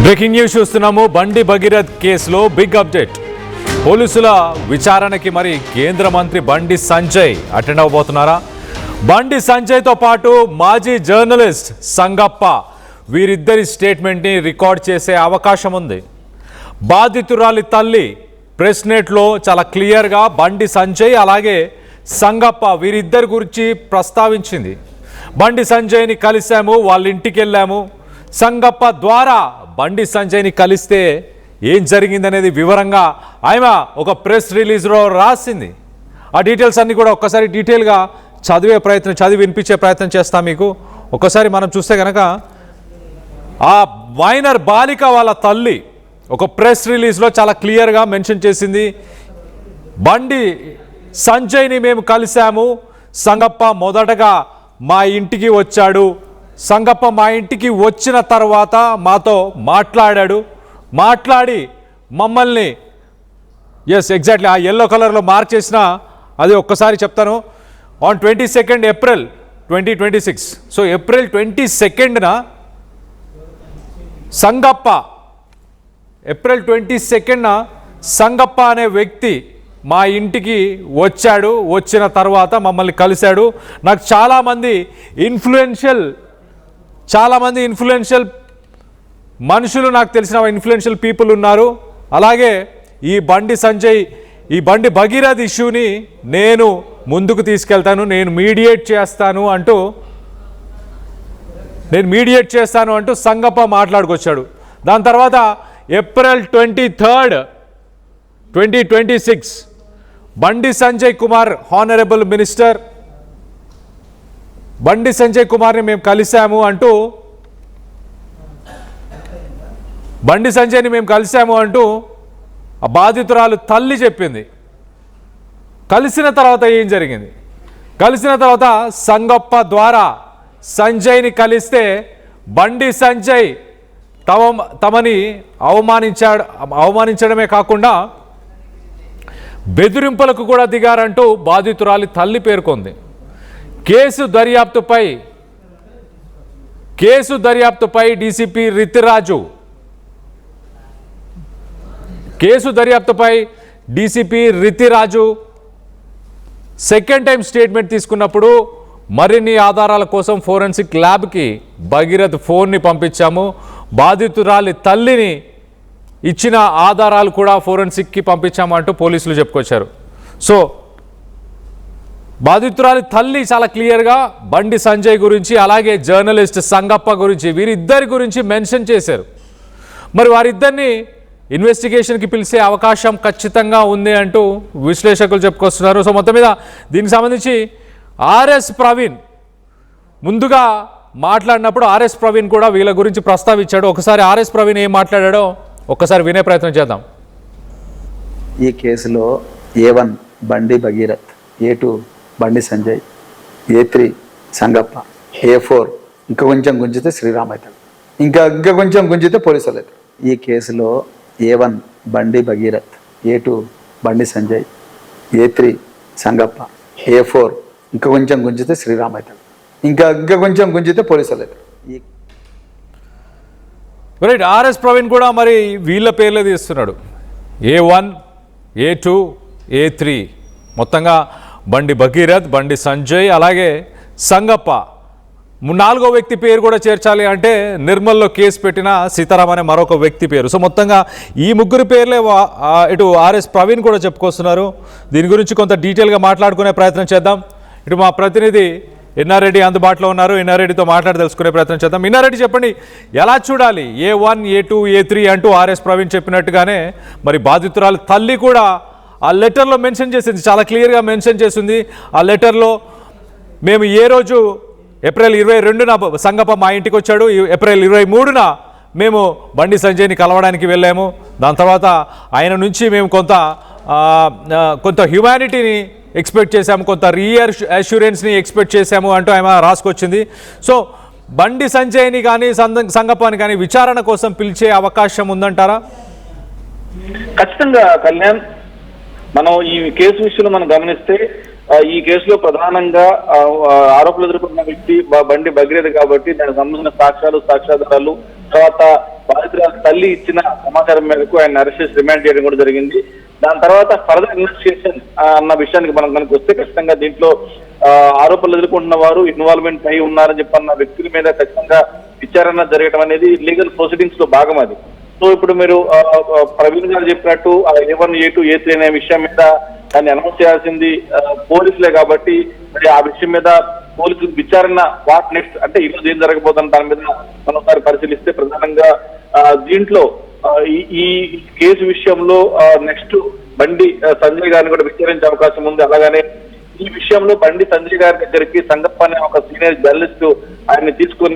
Breaking news చూస్తున్నాము. బండి భగీరథ్ కేసులో బిగ్ అప్డేట్. పోలీసుల విచారణకి మరి కేంద్ర మంత్రి బండి సంజయ్ అటెండ్ అవబోతున్నారా? బండి సంజయ్తో పాటు మాజీ జర్నలిస్ట్ సంగప్ప వీరిద్దరి స్టేట్మెంట్ని రికార్డ్ చేసే అవకాశం ఉంది. బాధితురాలి తల్లి ప్రెస్ నెట్లో చాలా క్లియర్గా బండి సంజయ్ అలాగే సంగప్ప వీరిద్దరి గురించి ప్రస్తావించింది. బండి సంజయ్ని కలిశాము, వాళ్ళ ఇంటికి వెళ్ళాము, సంగప్ప ద్వారా బండి సంజయ్ని కలిస్తే ఏం జరిగిందనేది వివరంగా ఆమె ఒక ప్రెస్ రిలీజ్లో రాసింది. ఆ డీటెయిల్స్ అన్నీ కూడా ఒక్కసారి డీటెయిల్గా చదివి వినిపించే ప్రయత్నం చేస్తాం మీకు. ఒక్కసారి మనం చూస్తే కనుక ఆ మైనర్ బాలిక వాళ్ళ తల్లి ఒక ప్రెస్ రిలీజ్లో చాలా క్లియర్గా మెన్షన్ చేసింది, బండి సంజయ్ని మేము కలిశాము, సంగప్ప మొదటగా మా ఇంటికి వచ్చాడు, సంగప్ప మా ఇంటికి వచ్చిన తర్వాత మాతో మాట్లాడి మమ్మల్ని ఎగ్జాక్ట్లీ ఆ ఎల్లో కలర్లో మార్క్ చేసిన అది ఒక్కసారి చెప్తాను. ఆన్ 22 ఏప్రిల్ 2026, సో ఏప్రిల్ 22న ఏప్రిల్ 22న సంగప్ప అనే వ్యక్తి మా ఇంటికి వచ్చాడు, వచ్చిన తర్వాత మమ్మల్ని కలిశాడు. నాకు చాలామంది ఇన్ఫ్లుయెన్షియల్ మనుషులు, నాకు తెలిసిన ఇన్ఫ్లుయెన్షియల్ పీపుల్ ఉన్నారు. అలాగే ఈ బండి భగీరథ్ ఇష్యూని నేను ముందుకు తీసుకెళ్తాను, నేను మీడియేట్ చేస్తాను అంటూ సంగప్ప మాట్లాడుకొచ్చాడు. దాని తర్వాత April 23, 2026 Bandi Sanjay Kumar honourable minister Bandi Sanjay కుమార్ని మేము కలిశాము అంటూ ఆ బాధితురాలు తల్లి చెప్పింది. కలిసిన తర్వాత ఏం జరిగింది? కలిసిన తర్వాత సంగప్ప ద్వారా సంజయ్ని కలిస్తే బండి సంజయ్ తమని అవమానించడమే కాకుండా బెదిరింపులకు కూడా దిగారంటూ బాధితురాలి తల్లి పేర్కొంది. కేసు దర్యాప్తుపై DCP Ritiraju second time statement తీసుకున్నప్పుడు మరిన్ని ఆధారాల కోసం ఫోరెన్సిక్ ల్యాబ్కి భగీరథ్ ఫోన్ని పంపించాము, బాధితురాలి తల్లిని ఇచ్చిన ఆధారాలు కూడా ఫోరెన్సిక్కి పంపించాము అంటూ పోలీసులు చెప్పుకొచ్చారు. సో బాధితురాలి తల్లి చాలా క్లియర్గా బండి సంజయ్ గురించి అలాగే జర్నలిస్ట్ సంగప్ప గురించి వీరిద్దరి గురించి మెన్షన్ చేశారు. మరి వారిద్దరిని ఇన్వెస్టిగేషన్కి పిలిచే అవకాశం ఖచ్చితంగా ఉంది అంటూ విశ్లేషకులు చెప్పుకొస్తున్నారు. సో మొత్తం మీద దీనికి సంబంధించి ఆర్ఎస్ ప్రవీణ్ ముందుగా మాట్లాడినప్పుడు ఆర్ఎస్ ప్రవీణ్ కూడా వీళ్ళ గురించి ప్రస్తావించాడు. ఒకసారి ఆర్ఎస్ ప్రవీణ్ ఏం మాట్లాడాడో ఒక్కసారి వినే ప్రయత్నం చేద్దాం. ఈ కేసులో A1 బండి Bhagirath, A2 Bandi Sanjay, A3 Sangappa, A4 ఇంకా కొంచెం గుంజితే శ్రీరామ్ అవుతాడు, ఇంకా కొంచెం గుంజితే పోలీసు వాళ్ళు అవుతారు. ఈ కేసులో A1 బండి Bhagirath, A2 Bandi Sanjay, A3 Sangappa, A4 ఇంకా కొంచెం గుంజితే శ్రీరామ్ అవుతాడు, ఇంకా కొంచెం గుంజితే పోలీసు వాళ్ళు అవుతారు. రైట్, ఆర్ఎస్ ప్రవీణ్ కూడా మరి వీళ్ళ పేర్లే తీస్తున్నాడు. A1, A2, A3 మొత్తంగా బండి భగీరథ్, బండి సంజయ్ అలాగే సంగప్ప, నాలుగో వ్యక్తి పేరు కూడా చేర్చాలి అంటే నిర్మల్లో కేసు పెట్టిన సీతారాం అనే మరొక వ్యక్తి పేరు. సో మొత్తంగా ఈ ముగ్గురు పేర్లే ఇటు ఆర్ఎస్ ప్రవీణ్ కూడా చెప్పుకొస్తున్నారు. దీని గురించి కొంత డీటెయిల్గా మాట్లాడుకునే ప్రయత్నం చేద్దాం. ఇటు మా ప్రతినిధి ఇన్నారెడ్డి అందుబాటులో ఉన్నారు, ఇన్నారెడ్డితో మాట్లాడి తెలుసుకునే ప్రయత్నం చేద్దాం. ఇన్నారెడ్డి చెప్పండి, ఎలా చూడాలి A1, A2, A3 అంటూ ఆర్ఎస్ ప్రవీణ్ చెప్పినట్టుగానే మరి బాధితురాలు తల్లి కూడా ఆ లెటర్లో మెన్షన్ చేసింది, చాలా క్లియర్గా మెన్షన్ చేసింది. ఆ లెటర్లో మేము ఏ రోజు ఏప్రిల్ 22న సంగప్ప మా ఇంటికి వచ్చాడు, ఏప్రిల్ 23న మేము బండి సంజయ్ని కలవడానికి వెళ్ళాము, దాని తర్వాత ఆయన నుంచి మేము కొంత హ్యుమానిటీని ఎక్స్పెక్ట్ చేశాము, కొంత రీఅష్యూరెన్స్ని ఎక్స్పెక్ట్ చేశాము అంటూ ఆమె రాసుకొచ్చింది. సో బండి సంజయ్ని కానీ సంగప్పని కానీ విచారణ కోసం పిలిచే అవకాశం ఉందంటారా? ఖచ్చితంగా కళ్యాణ్, మనం ఈ కేసు విషయంలో మనం గమనిస్తే ఈ కేసులో ప్రధానంగా ఆరోపణలు ఎదుర్కొన్న వ్యక్తి బండి భగీరథ కాబట్టి దానికి సంబంధించిన సాక్ష్యాధారాలు తర్వాత బాధితురాలు తల్లి ఇచ్చిన సమాచారం మేరకు ఆయన అరెస్ట్ చేసి రిమాండ్ చేయడం కూడా జరిగింది. దాని తర్వాత ఫర్దర్ ఇన్వెస్టిగేషన్ అన్న విషయానికి మనకు వస్తే ఖచ్చితంగా దీంట్లో ఆరోపణలు ఎదుర్కొంటున్న వారు ఇన్వాల్వ్మెంట్ అయి ఉన్నారని చెప్పన్న వ్యక్తుల మీద ఖచ్చితంగా విచారణ జరగడం అనేది లీగల్ ప్రొసీడింగ్స్ లో భాగం అది. సో ఇప్పుడు మీరు ప్రవీణ్ గారు చెప్పినట్టు A1, A2, A3 అనే విషయం మీద దాన్ని అనౌన్స్ చేయాల్సింది పోలీసులే కాబట్టి మరి ఆ విషయం మీద పోలీసులు విచారణ వాట్ నెక్స్ట్ అంటే ఈరోజు ఏం జరగబోతున్న దాని మీద మనం ఒకసారి పరిశీలిస్తే ప్రధానంగా దీంట్లో ఈ కేసు విషయంలో నెక్స్ట్ బండి సంజయ్ గారిని కూడా విచారించే అవకాశం ఉంది. అలాగనే ఈ విషయంలో బండి సంజయ్ గారి దగ్గరికి సంగప్ప అనే ఒక సీనియర్ జర్నలిస్ట్ ఆయన్ని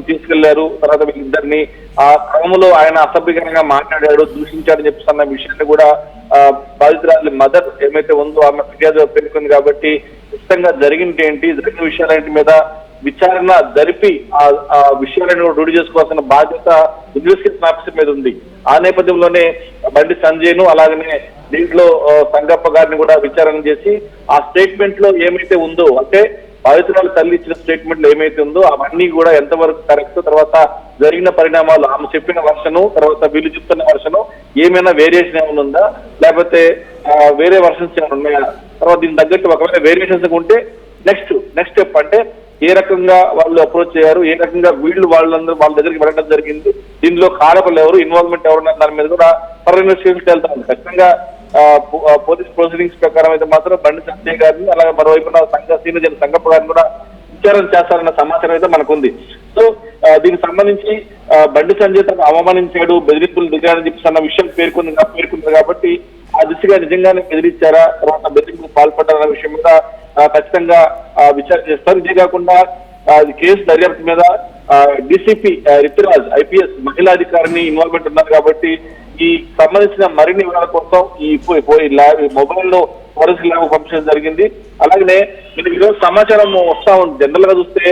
తీసుకెళ్లారు. తర్వాత వీళ్ళిద్దరిని ఆ క్రమంలో ఆయన అసభ్యకరంగా మాట్లాడాడు, దూషించాడని చెప్పిస్తున్న విషయాన్ని కూడా బాధితురాలి మదర్ ఏమైతే ఉందో ఆమె ఫిర్యాదు పేర్కొంది. కాబట్టి ఖచ్చితంగా జరిగిన విషయాలన్నింటి మీద విచారణ జరిపి ఆ విషయాలను రూఢి చేసుకోవాల్సిన బాధ్యత ఇన్వెస్టిగేషన్ ఆఫీసర్ మీద ఉంది. ఆ నేపథ్యంలోనే బండి సంజయ్ను అలాగనే దీంట్లో సంగప్ప గారిని కూడా విచారణ చేసి ఆ స్టేట్మెంట్ లో ఏమైతే ఉందో అంటే బాధితురాలు తల్లి ఇచ్చిన స్టేట్మెంట్ లో ఏమైతే ఉందో అవన్నీ కూడా ఎంతవరకు కరెక్ట్, తర్వాత జరిగిన పరిణామాలు ఆమె చెప్పిన వర్షను తర్వాత వీళ్ళు చెప్తున్న వర్షను ఏమైనా వేరియేషన్ ఏమైనా ఉందా లేకపోతే వేరే వర్షన్స్ ఏమైనా ఉన్నాయా, తర్వాత దీనికి తగ్గట్టు ఒకవేళ వేరియేషన్స్ ఉంటే నెక్స్ట్ స్టెప్ అంటే ఏ రకంగా వాళ్ళు అప్రోచ్ చేయారు, ఏ రకంగా వీళ్ళు వాళ్ళ దగ్గరికి వెళ్ళడం జరిగింది, దీనిలో కారకులు ఎవరు, ఇన్వాల్వ్మెంట్ ఎవరున్నారు దాని మీద కూడా ఫర్దర్ ఇన్వెస్టిగేషన్ వెళ్తా ఉంది. ఖచ్చితంగా పోలీస్ ప్రొసీడింగ్స్ ప్రకారం అయితే మాత్రం బండి సంజయ్ గారిని అలాగే మరోవైపున సీనియర్ సంగప్ప గారిని కూడా విచారణ చేస్తారన్న సమాచారం అయితే మనకు ఉంది. సో దీనికి సంబంధించి బండి సంజయ్ తను అవమానించాడు, బెదిరింపులు దిగారని చెప్పి అన్న విషయం పేర్కొంది కాబట్టి ఆ దిశగా నిజంగానే బెదిరించారా, తర్వాత బెదిరింపులు పాల్పడ్డారన్న విషయం మీద ఖచ్చితంగా విచారణ చేస్తారు. ఇదే కాకుండా కేసు దర్యాప్తు మీద డీసీపీ రితురాజ్ IPS మహిళా అధికారిని ఇన్వాల్వ్మెంట్ ఉన్నారు కాబట్టి ఈ సంబంధించిన మరిన్ని వివరాల కోసం ఈ మొబైల్ లో ఫోరెన్సిక్ ల్యాబ్ పంపించడం జరిగింది. అలాగనే మీరు ఈరోజు సమాచారం వస్తా ఉంది. జనరల్ గా చూస్తే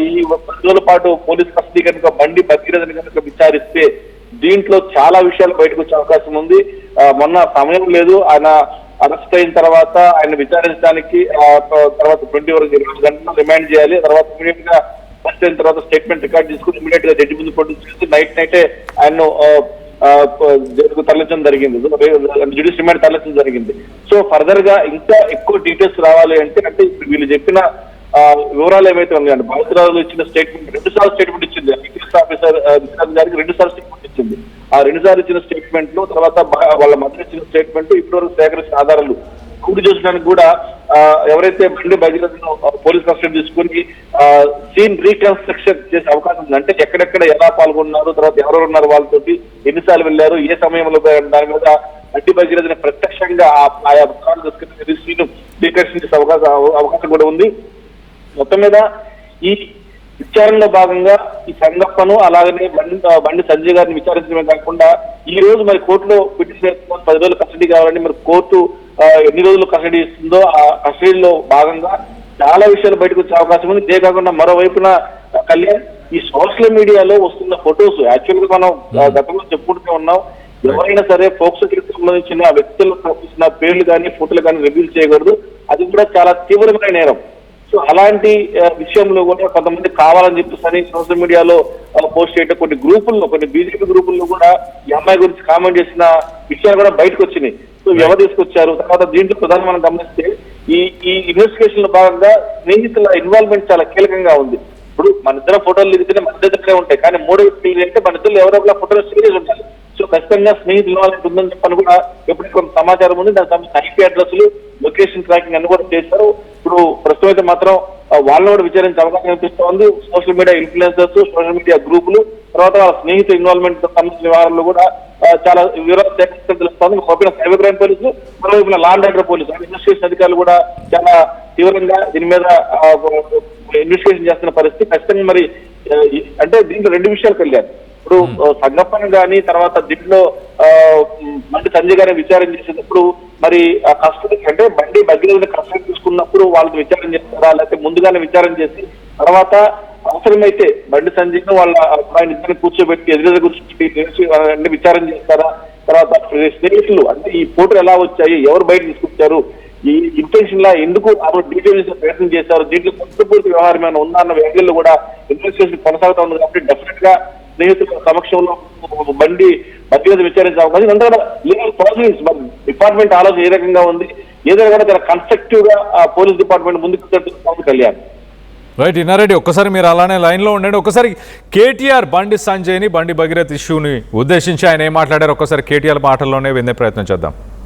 ఈ 10 రోజుల పాటు పోలీస్ కస్టడీ కనుక బండి భగీరథని కనుక విచారిస్తే దీంట్లో చాలా విషయాలు బయటకు వచ్చే అవకాశం ఉంది. మొన్న సమయం లేదు, ఆయన అరెస్ట్ అయిన తర్వాత ఆయన విచారించడానికి తర్వాత 20 గంటలు రిమాండ్ చేయాలి. తర్వాత ఇమీడియట్ గా అరెస్ట్ అయిన తర్వాత స్టేట్మెంట్ రికార్డ్ చేసుకుని ఇమీడియట్ గా జడ్జి ముందు ప్రొడ్యూస్ చేసి నైటే ఆయన్ను తరలించడం జరిగింది, జ్యుడిషియల్ రిమాండ్ తరలించడం జరిగింది. సో ఫర్దర్ గా ఇంకా ఎక్కువ డీటెయిల్స్ రావాలి అంటే వీళ్ళు చెప్పిన వివరాలు ఏమైతే ఉన్నాయండి, బాధితురాలు ఇచ్చిన స్టేట్మెంట్ 2 సార్లు స్టేట్మెంట్ ఇచ్చింది. IPS ఆఫీసర్ గారికి 2 సార్లు స్టేట్మెంట్ ఇచ్చింది. ఆ 2 సార్లు ఇచ్చిన స్టేట్మెంట్ లో తర్వాత వాళ్ళ మధ్య ఇచ్చిన స్టేట్మెంట్ ఇప్పటివరకు సేకరించిన ఆధారాలు కూడి చేసడానికి కూడా ఎవరైతే బండి భగీరథను పోలీస్ కస్టడీ తీసుకుని సీన్ రీకన్స్ట్రక్షన్ చేసే అవకాశం ఉంది. అంటే ఎక్కడెక్కడ ఎలా పాల్గొన్నారు, తర్వాత ఎవరెవరు ఉన్నారు, వాళ్ళతోటి ఎన్నిసార్లు వెళ్ళారు, ఏ సమయంలో దాని మీద బండి భగీరథని ప్రత్యక్షంగా ఆయా పుస్తకాలు తీసుకుని సీన్ రీకన్స్ట్రక్షన్ చేసే అవకాశం కూడా ఉంది. మొత్తం మీద ఈ విచారణలో భాగంగా ఈ సంగప్పను అలాగనే బండి సంజయ్ గారిని విచారించడమే కాకుండా ఈ రోజు మరి కోర్టులో పిటిషన్ 10 రోజులు కస్టడీ కావాలని మరి కోర్టు ఎన్ని రోజులు కస్టడీ ఇస్తుందో ఆ కస్టడీలో భాగంగా చాలా విషయాలు బయటకు వచ్చే అవకాశం ఉంది. ఇదే కాకుండా మరోవైపున కళ్యాణ్ ఈ సోషల్ మీడియాలో వస్తున్న ఫొటోస్ యాక్చువల్ గా మనం గతంలో చెప్పుకుంటూ ఉన్నాం, ఎవరైనా సరే ఫోక్సో కేసుకు సంబంధించిన వ్యక్తులకు పంపించిన పేర్లు కానీ ఫోటోలు కానీ రివీల్ చేయకూడదు, అది కూడా చాలా తీవ్రమైన నేరం. సో అలాంటి విషయంలో కూడా కొంతమంది కావాలని చెప్పేసి సోషల్ మీడియాలో పోస్ట్ చేయడం, కొన్ని బీజేపీ గ్రూపుల్లో కూడా ఈ అమ్మాయి గురించి కామెంట్ చేసిన విషయాలు కూడా బయటకు వచ్చినాయి. సో ఎవరు తీసుకొచ్చారు, తర్వాత దీంట్లో ప్రధానంగా మనం గమనిస్తే ఈ ఇన్వెస్టిగేషన్ లో భాగంగా స్నేహితుల ఇన్వాల్వ్మెంట్ చాలా కీలకంగా ఉంది. ఇప్పుడు మన ఇద్దరు ఫోటోలు దిగితేనే మన దగ్గరే ఉంటాయి, కానీ మూడో వ్యక్తులు అంటే మన ఇద్దరు ఎవరో ఫోటోలు సీరియస్ ఉండాలి. సో ఖచ్చితంగా స్నేహితులు ఇన్వాల్వ్మెంట్ ఉందని చెప్పని కూడా ఎప్పటికీ కొంత సమాచారం ఉంది. దానికి సంబంధించిన IP అడ్రస్లు, లొకేషన్ ట్రాకింగ్ అన్ని కూడా చేశారు. ఇప్పుడు ప్రస్తుతం అయితే మాత్రం వాళ్ళని కూడా విచారించే అవకాశం కనిపిస్తూ ఉంది. Social media influencers, social media గ్రూపులు, తర్వాత వాళ్ళ స్నేహితుల ఇన్వాల్వ్మెంట్ సంబంధించిన వ్యవహారాల్లో కూడా చాలా వివరాలు సేకరిస్తూ తెలుస్తోంది. ఒకవైపున సైబర్ క్రైమ్ పోలీసులు, మరోవైపున law and order police, investigation అధికారులు కూడా చాలా తీవ్రంగా దీని మీద ఇన్వెస్టిగేషన్ చేస్తున్న పరిస్థితి. ఖచ్చితంగా మరి అంటే దీంట్లో 2 విషయాలు కలిగారు. ఇప్పుడు సంగప్పని కానీ తర్వాత దీంట్లో బండి సంజయ్ గారిని విచారణ చేసేటప్పుడు మరి కస్టడీ అంటే బండి భగీరథని కస్టడీ తీసుకున్నప్పుడు వాళ్ళని విచారణ చేస్తారా, లేకపోతే ముందుగానే విచారణ చేసి తర్వాత అవసరమైతే బండి సంజయ్ను వాళ్ళ ఆయన ఇద్దరిని కూర్చోబెట్టి ఎదురెదురు కూర్చోబెట్టి విచారణ చేస్తారా, తర్వాత స్నేహితులు అంటే ఈ ఫోటోలు ఎలా వచ్చాయి, ఎవరు బయట తీసుకొచ్చారు, ఈ ఇంటెన్షన్ లా ఎందుకు అప్పుడు డీటెయిల్ చేసే ప్రయత్నం చేశారు, దీంట్లో పూర్తి వ్యవహారం ఏమైనా ఉందా అన్న వ్యాఖ్యలు కూడా ఇన్వెస్టిగేషన్ కొనసాగుతా ఉంది. కాబట్టి డెఫినెట్ గా స్నేహితుల సమక్షంలో బండి భగీరథ విచారించే అవకాశం ఇదంతా కూడా లీగల్ ప్రాసెస్. మరి డిపార్ట్మెంట్ ఆలోచన ఏ రకంగా ఉంది, ఏదైనా కూడా చాలా కన్స్ట్రక్టివ్ గా పోలీస్ డిపార్ట్మెంట్ ముందుకు పవన్ కళ్యాణ్. రైట్ ఇన్నారెడ్డి, ఒక్కసారి మీరు అలానే లైన్లో ఉండండి. ఒకసారి కేటీఆర్ బండి సంజయ్ని బండి భగీరథ్ ఇష్యూని ఉద్దేశించి ఆయన ఏం మాట్లాడారు ఒక్కసారి కేటీఆర్ మాటల్లోనే వినే ప్రయత్నం చేద్దాం.